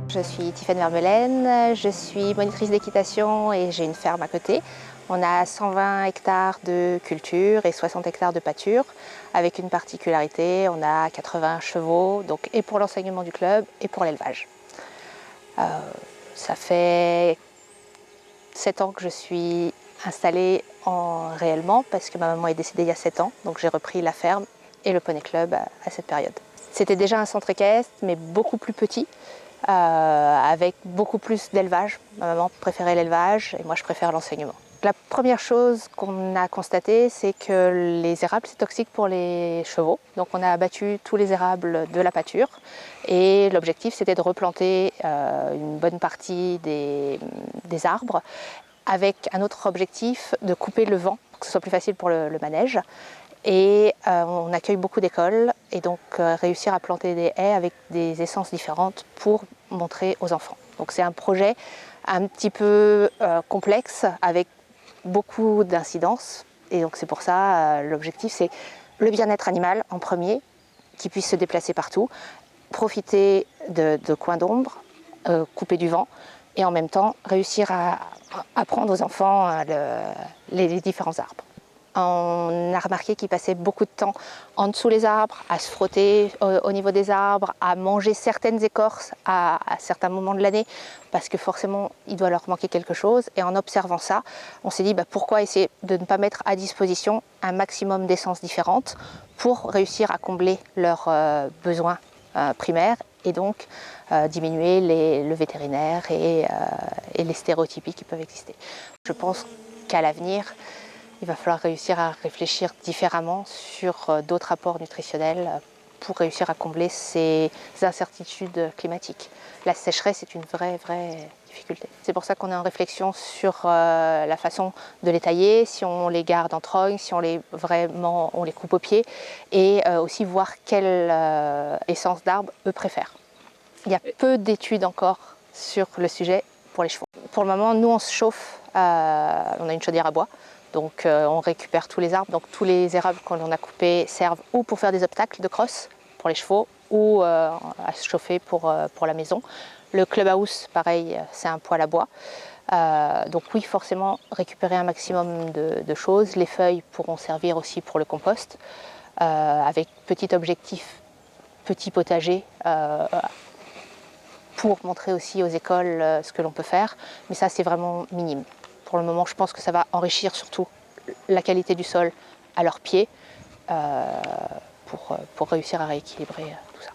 Je suis Tiffaine Vermelaine, je suis monitrice d'équitation et j'ai une ferme à côté. On a 120 hectares de culture et 60 hectares de pâture, avec une particularité, on a 80 chevaux, donc et pour l'enseignement du club et pour l'élevage. Ça fait 7 ans que je suis installée réellement, parce que ma maman est décédée il y a 7 ans, donc j'ai repris la ferme et le poney club à cette période. C'était déjà un centre équestre, mais beaucoup plus petit, avec beaucoup plus d'élevage. Ma maman préférait l'élevage et moi je préfère l'enseignement. La première chose qu'on a constatée, c'est que les érables, c'est toxique pour les chevaux. Donc on a abattu tous les érables de la pâture et l'objectif c'était de replanter une bonne partie des arbres, avec un autre objectif de couper le vent pour que ce soit plus facile pour le manège. Et on accueille beaucoup d'écoles et donc réussir à planter des haies avec des essences différentes pour montrer aux enfants. Donc c'est un projet un petit peu complexe avec beaucoup d'incidences, et donc c'est pour ça l'objectif c'est le bien-être animal en premier, qu'ils puissent se déplacer partout, profiter de coins d'ombre, couper du vent et en même temps réussir à apprendre aux enfants les différents arbres. On a remarqué qu'ils passaient beaucoup de temps en dessous des arbres, à se frotter au niveau des arbres, à manger certaines écorces à certains moments de l'année, parce que forcément il doit leur manquer quelque chose. Et en observant ça, on s'est dit pourquoi essayer de ne pas mettre à disposition un maximum d'essences différentes pour réussir à combler leurs besoins primaires et donc diminuer le vétérinaire et les stéréotypies qui peuvent exister. Je pense qu'à l'avenir, il va falloir réussir à réfléchir différemment sur d'autres apports nutritionnels pour réussir à combler ces incertitudes climatiques. La sécheresse est une vraie difficulté. C'est pour ça qu'on est en réflexion sur la façon de les tailler, si on les garde en trogne, si on les coupe au pied, et aussi voir quelle essence d'arbre eux préfèrent. Il y a peu d'études encore sur le sujet pour les chevaux. Pour le moment, nous on se chauffe, on a une chaudière à bois. Donc on récupère tous les arbres, donc tous les érables qu'on a coupés servent ou pour faire des obstacles de crosse pour les chevaux ou à se chauffer pour la maison. Le clubhouse, pareil, c'est un poêle à bois. Donc oui, forcément, récupérer un maximum de choses. Les feuilles pourront servir aussi pour le compost, avec petit objectif, petit potager, pour montrer aussi aux écoles ce que l'on peut faire. Mais ça, c'est vraiment minime. Pour le moment, je pense que ça va enrichir surtout la qualité du sol à leurs pieds pour réussir à rééquilibrer tout ça.